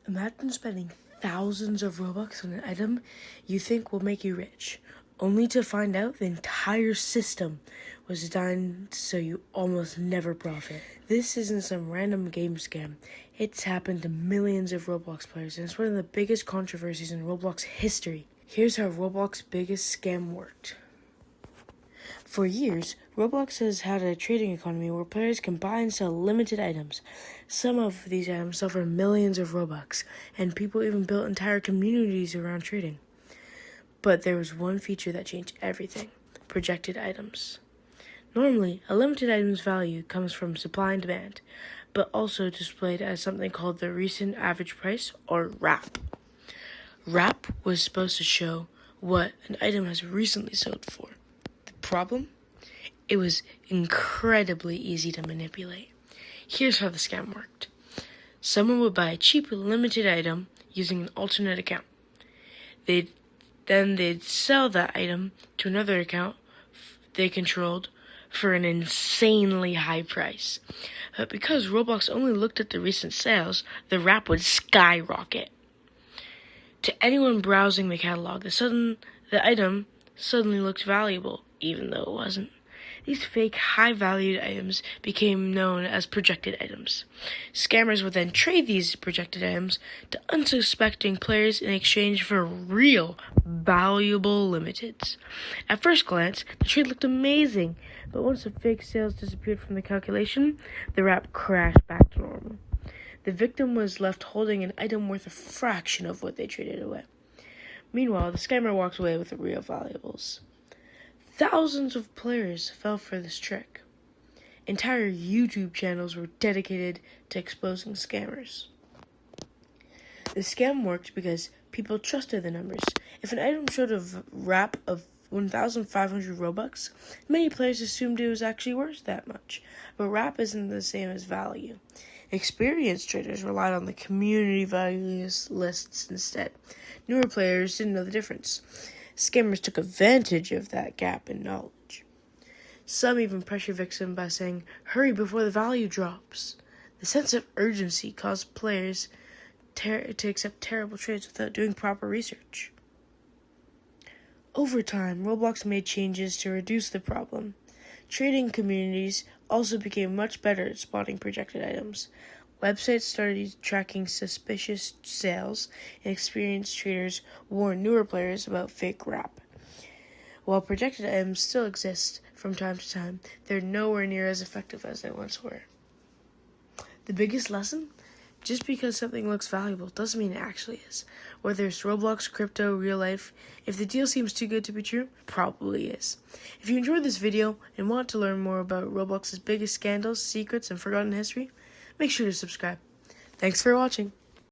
Imagine spending thousands of Robux on an item you think will make you rich, only to find out the entire system was designed so you almost never profit. This isn't some random game scam. It's happened to millions of Roblox players, and it's one of the biggest controversies in Roblox history. Here's how Roblox's biggest scam worked. For years, Roblox has had a trading economy where players can buy and sell limited items. Some of these items sell for millions of Robux, and people even built entire communities around trading. But there was one feature that changed everything: projected items. Normally, a limited item's value comes from supply and demand, but also displayed as something called the recent average price, or RAP. RAP was supposed to show what an item has recently sold for. Problem? It was incredibly easy to manipulate. Here's how the scam worked. Someone would buy a cheap limited item using an alternate account. They'd sell that item to another account they controlled for an insanely high price. But because Roblox only looked at the recent sales, the RAP would skyrocket. To anyone browsing the catalog, the item suddenly looked valuable, even though it wasn't. These fake high-valued items became known as projected items. Scammers would then trade these projected items to unsuspecting players in exchange for real, valuable limiteds. At first glance, the trade looked amazing, but once the fake sales disappeared from the calculation, the RAP crashed back to normal. The victim was left holding an item worth a fraction of what they traded away. Meanwhile, the scammer walked away with the real valuables. Thousands of players fell for this trick. Entire YouTube channels were dedicated to exposing scammers. The scam worked because people trusted the numbers. If an item showed a RAP of 1,500 Robux, many players assumed it was actually worth that much. But RAP isn't the same as value. Experienced traders relied on the community value lists instead. Newer players didn't know the difference. Scammers took advantage of that gap in knowledge. Some even pressured victims by saying, "Hurry before the value drops." The sense of urgency caused players to accept terrible trades without doing proper research. Over time, Roblox made changes to reduce the problem. Trading communities also became much better at spotting projected items. Websites started tracking suspicious sales, and experienced traders warned newer players about fake RAP. While projected items still exist from time to time, they're nowhere near as effective as they once were. The biggest lesson? Just because something looks valuable doesn't mean it actually is. Whether it's Roblox, crypto, real life, if the deal seems too good to be true, it probably is. If you enjoyed this video and want to learn more about Roblox's biggest scandals, secrets, and forgotten history, make sure to subscribe. Thanks for watching.